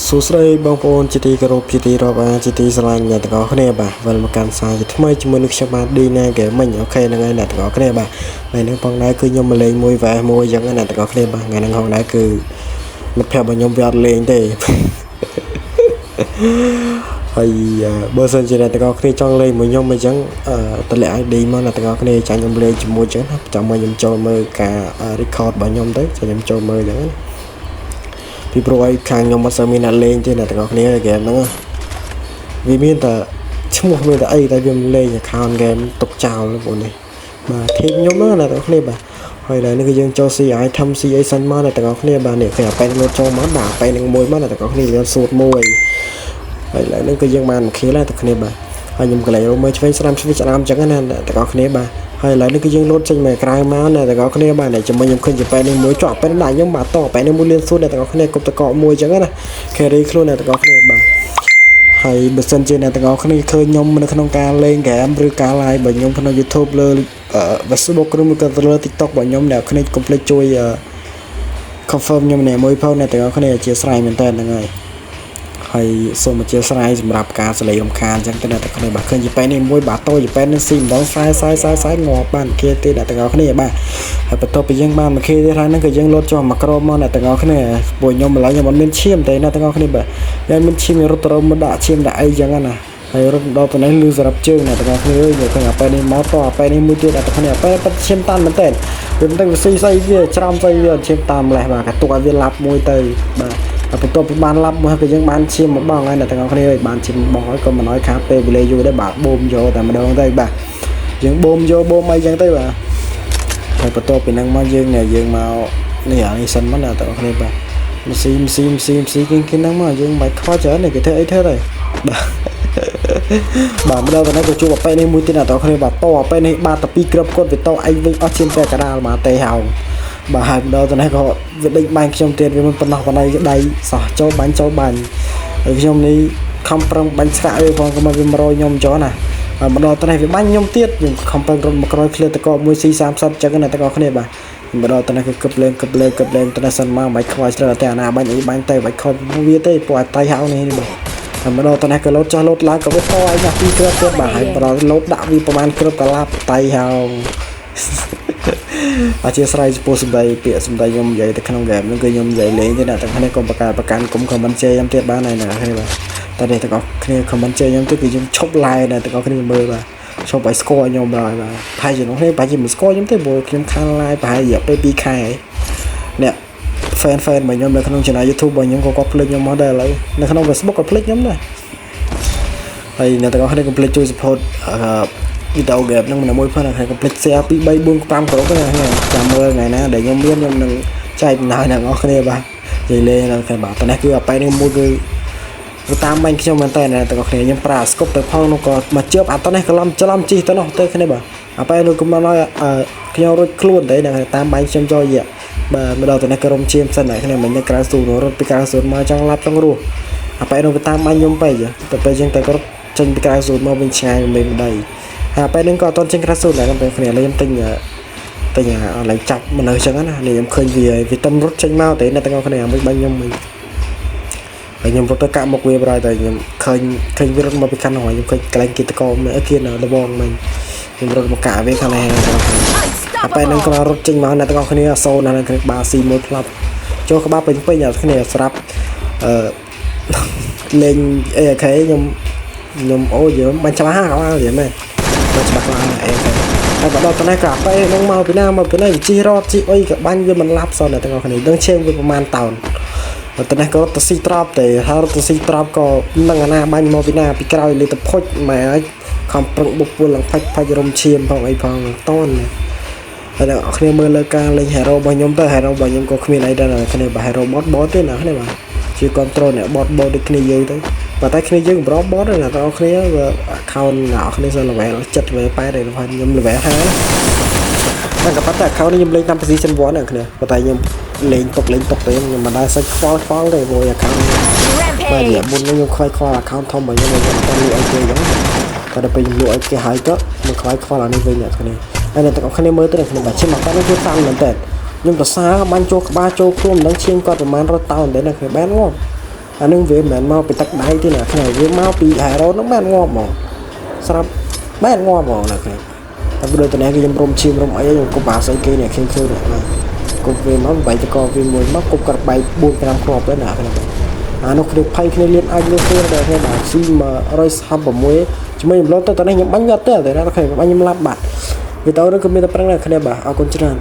សួស្តីបងប្អូនជាទីគោរពជាទីរាប់អានជាទីស្រឡាញ់អ្នកទាំងអស់គ្នាបាទវិលមកកាន់សារជាថ្មីជាមួយនឹងខ្ញុំបាទ Dina Gaming អូខេហ្នឹងហើយអ្នកទាំងអស់គ្នាបាទថ្ងៃនេះផងដែរគឺខ្ញុំមកលេងមួយវ៉ែមួយអញ្ចឹងអ្នកទាំងអស់គ្នាបាទថ្ងៃនេះផងដែរគឺមិត្តភក្តិរបស់ខ្ញុំវាអត់លេងទេហើយបើសិនជាអ្នកទាំងអស់គ្នាចង់លេងមួយខ្ញុំអញ្ចឹងតម្លាក់ ID មកអ្នកទាំងអស់គ្នាចាញ់ខ្ញុំលេងជាមួយអញ្ចឹងណាចាំមកខ្ញុំចូលមើលការ record របស់ខ្ញុំទៅចាំខ្ញុំចូលមើលអញ្ចឹងពីព្រោះឲ្យខាងខ្ញុំអត់សូវមានអ្នកលេងទេអ្នកទាំងអស់គ្នាហ្គេមហ្នឹងវាមានតែឈ្មោះមានតែអីតែវាមិនលេង account game ទុកចោលបងប្អូននេះបាទធីមខ្ញុំហ្នឹងអ្នកទាំងអស់គ្នាបាទហើយឡើយនេះគឺយើងចូល CI ធ្វើ CA សិនមកអ្នកទាំងអស់គ្នាបាទនេះគេអាប៉ែលោតចូលមកបាទអាប៉ែនឹងមួយមកអ្នកទាំងអស់គ្នាយើងសួតមួយហើយឡើយនេះគឺយើងបានមួយខៀលហើយទាំងគ្នាបាទហើយខ្ញុំក៏លេងរមើលឆ្វេងស្ដាំឆ្វេងស្ដាំអញ្ចឹងណាអ្នកទាំងអស់គ្នាបាទហើយឡើយនេះគឺយើងលោតចេញមកក្រៅមកអ្នកទាំងអស់គ្នាបាទជាមួយខ្ញុំឃើញជាប៉ែនេះមួយជាប់ប៉ែដាក់ខ្ញុំបាទតប៉ែនេះមួយលៀនសួតអ្នកទាំងអស់គ្នាគប់តកមួយអញ្ចឹងណា carry ខ្លួនអ្នកទាំងអស់គ្នាបាទហើយបើសិនជាអ្នកទាំងអស់គ្នាឃើញខ្ញុំនៅក្នុងការលេងហ្គេមឬការ live របស់ខ្ញុំក្នុង YouTube លើ Facebook ឬមួយក៏លើ TikTok របស់ខ្ញុំអ្នកគ្នាកុំភ្លេចជួយ confirm ខ្ញុំនេះមួយផងអ្នកទាំងអស់គ្នាអធិស្ឋានមែនតើហ្នឹងហើយសូមអធិស្ឋានសម្រាប់ការសលេងរំខានអញ្ចឹងទៅអ្នកទាំងអស់គ្នាបាទឃើញជាប៉ែនេះមួយបាទតូចប៉ែនេះស៊ីម្ដងសាយងាប់បានគេទេអ្នកទាំងអស់គ្នាបាទហើយបន្ទាប់ពីយើងបានមកគេទៀតហើយហ្នឹងគឺយើងលោតចុះមកក្រមមកអ្នកទាំងអស់គ្នាពួកខ្ញុំឥឡូវខ្ញុំអត់មានឈាមទេអ្នកទាំងអស់គ្នាបាទយើងមានឈាមរត់ទៅមកដាក់ឈាមដាក់អីអញ្ចឹងណាហើយរត់ដល់ទៅនេះលឺសម្រាប់ជើងអ្នកទាំងអស់គ្នាយើងឃើញអាប៉ែនេះមកតអាប៉ែនេះមួយទៀតអ្នកទាំងអស់គ្នាអាប៉ែប៉ាត់ឈាមតាន់មែនតើវាមិនដឹងវាស៊ីស្អីវាច្រាំស្អីវាឈាមតាមម្លេះបាទកតុកឲ្យវាឡាប់មួយទៅបាទបន្ទាប់ពីបានឡាប់មកគឺយើងបានឈាមមកបងហើយអ្នកទាំងអស់គ្នាបានឈាមបងហើយក៏មិនឲ្យខាពេលវេលាយូរដែរបាទបូមយកតែម្ដងទៅបាទយើងបូមយកបូមអីចឹងទៅបាទហើយបន្ទាប់ពីហ្នឹងមកយើងមកនេះអានេះសិនមកអ្នកទាំងអស់គ្នាបាទមស៊ីគេហ្នឹងមកយើងមិនខ្វល់ច្រើនទេគេធ្វើអីធ្វើទៅបាទម្ដងទៅនេះក៏ជួបប៉ែនេះមួយទៀតអ្នកទាំងអស់គ្នាបាទតប៉ែនេះបាទតែពីរគ្រាប់គាត់វាតឯងវិញអស់ឈាមតែកដាលមកទេហោងបាទហើយម្ដងទៅនេះក៏វាដេញបាញ់ខ្ញុំទៀតវាមិនប៉ុណ្ណោះប៉ុណ្ណៃដៃសោះចូលបាញ់ហើយខ្ញុំនេះខំប្រឹងបាញ់ស្កាក់អីផងក៏មកវា100ខ្ញុំចុះណាហើយម្ដងទៅនេះវាបាញ់ខ្ញុំទៀតខ្ញុំខំប្រឹងរត់មកក្រោយឃ្លៀតតកមួយ C30 ចឹងណាទាំងអស់គ្នាបាទម្ដងទៅនេះគឺគប់លេងទៅនេះសិនមកមិនខ្វល់ច្រើនតែអាណាបាញ់អីបាញ់ទៅបាច់ខំវាទេពួកអាតៃហៅនេះបាទហើយម្ដងទៅនេះក៏លោតចោះលោតឡើងក៏វាតឯងពីគ្រាប់ទៀតបាទហើយម្ដងលោតដាក់វាប្រហែលគ្រាប់កឡាប់តៃហៅអធិស្ឋានចំពោះសម្ដីពាក្យសម្ដីខ្ញុំនិយាយទៅក្នុងហ្គេមហ្នឹងគឺខ្ញុំនិយាយលេងទេអ្នកទាំងគ្នាកុំប្រកាន់កុំ comment ជេរខ្ញុំទៀតបានហើយណាឃើញបាទតែនេះទាំងអស់គ្នា comment ជេរខ្ញុំទៀតគឺខ្ញុំឈប់ live ដែរទាំងអស់គ្នាមើលបាទឈប់ឲ្យស្គាល់ខ្ញុំបាទប្រហែលជានោះនេះប្រហែលជាមិនស្គាល់ខ្ញុំទេព្រោះខ្ញុំខាន live ប្រហែលរយៈពេល2ខែហើយអ្នក fan របស់ខ្ញុំនៅក្នុង channel YouTube របស់ខ្ញុំក៏គាត់ភ្លេចខ្ញុំមកដែរឥឡូវនៅក្នុង Facebook ក៏ភ្លេចខ្ញុំដែរហើយអ្នកទាំងអស់គ្នាកុំភ្លេចជួយ support វីដេអូហ្គេមហ្នឹងមួយផងហើយកុំភ្លេច share 2 3 4 5ក្រុមហ្នឹងចាំមើលថ្ងៃណាដែលខ្ញុំមានខ្ញុំនឹងចែកបណ្ដោយអ្នកនរគ្នាបាទនិយាយលេងដល់គ្នាបាទប៉ុន្តែគឺអាប៉ែនេះមួយគឺតាមបាញ់ខ្ញុំមែនតើអ្នកទាំងអស់គ្នាខ្ញុំប្រើស្គប់ទៅផងនោះក៏មកជើបអាតនេះច្រឡំជីទៅនោះទៅគ្នាបាទអាប៉ែនោះក៏មកឲ្យខ្ញុំរួចខ្លួនទៅតាមបាញ់ខ្ញុំចូលយៈបាទមកដល់ទៅនេះក៏រំជៀមសិនអ្នកគ្នាមិនក្រៅស៊ូរត់ពីក្រៅស៊ូមកចង់ឡាប់ចង់រស់អាប៉ែនោះក៏តាមបាញ់ខ្ញុំពេកទៅពេលចឹងទៅក៏ចេញពីក្រៅស៊ូមកវិញឆ្ងាយមិនម្ដីហើយពេលហ្នឹងក៏អត់ចេញក្រៅស៊ូដែរខ្ញុំគ្នាខ្ញុំទិញអនឡាញចាប់មនុស្សចឹងណានេះខ្ញុំឃើញវាទំរត់ចេញមកតែអ្នកទាំងអស់គ្នាមិនបាញ់ខ្ញុំវិញហើយខ្ញុំរត់ទៅកាក់មុខវាប្រហែលតែខ្ញុំឃើញវារត់មកពីខាងនោះខ្ញុំឃើញកន្លែងគិតកោមើលគេនៅដបងមិញខ្ញុំរត់មកកាក់វាខាងនេះអាពេលហ្នឹងក៏រត់ចេញមកអ្នកទាំងអស់គ្នាអសូនណាគ្នាបាស៊ីមួយផ្លាប់ចូលក្បាលពេញអ្នកគ្នាស្រាប់លេងអេខេខ្ញុំអូយើងបាញ់ច្បាស់ហ្នឹងអត់យល់មែនបាញ់ច្បាស់ខ្លាំងអេខេហើយដល់ទៅនេះក៏អាពេលហ្នឹងមកពីណាជីរត់ជីអុយក៏បាញ់វាមិនឡាប់សោះអ្នកទាំងអស់គ្នាដឹងឈាមវាប្រហែលតោនតែនេះក៏ទៅស៊ីត្រប់ទេហើយរត់ទៅស៊ីត្រប់ក៏នឹងអាណាបាញ់មកពីណាពីក្រោយលេទៅផុចម៉ែឲ្យខំប្រឹងបុកពួលឡើងផាច់រំឈាមផងអីផងតនហើយអ្នកគ្នាមើលលើការលេង hero របស់ខ្ញុំទៅ hero របស់ខ្ញុំក៏គ្មានអីដែរគ្នាបើ hero bot ទេណាគ្នាបាទជា control អ្នក bot ដូចគ្នាយើងទៅប៉ុន្តែគ្នាយើងប្រម bot ណាបងគ្នា account អ្នកគ្នាស level 7 level 8ហើយខ្ញុំ level 5តែក៏ប៉ុន្តែ account នេះខ្ញុំលេងតាម position 1ហ្នឹងគ្នាប៉ុន្តែខ្ញុំលេងតុកទេខ្ញុំមិនដែរសាច់ខ្វល់ទេព្រោះ account បាទមុនខ្ញុំខ្វល់ account ធំរបស់ខ្ញុំខ្ញុំអត់លក់អីគេចឹងតែដល់ពេលខ្ញុំលក់អីគេហើយក៏មិនខ្វល់អានេះវិញអ្នកគ្នាហើយអ្នកទាំងអស់គ្នាមើលទៅខ្ញុំបាទឈាមអត់ទៅតាមមែនតើខ្ញុំទៅសារបាញ់ចូលក្បាលចូលខ្លួនមិនដឹងឈាមគាត់ប្រហែល100តោនទេអ្នកគ្នាបានង អានឹងវាមិនមែនមកពីទឹកដៃទេណាគ្នាវាមកពីហែរ៉ូនោះបានងាប់មកស្រាប់បានងាប់មកណាគ្នាតែបើទៅនេះគេខ្ញុំរំឈាមរំអីខ្ញុំគប់បាស្អីគេនេះខ្ញុំឃើញណាគប់វាមកបែកតកវាមួយមកគប់កាត់បែក4 5គ្រាប់ទៅណាគ្នាអានោះគ្នាផៃគ្នាលៀនអាចលឿនគ្នាដែរគ្នាបាទស៊ី136ជាមួយខ្ញុំឡូតទៅនេះខ្ញុំបាញ់អត់ទេតែណាគ្នាបាញ់ខ្ញុំឡាប់បាត់វាទៅនឹងក៏មានតែប្រឹងដែរគ្នាបាទអរគុណច្រើន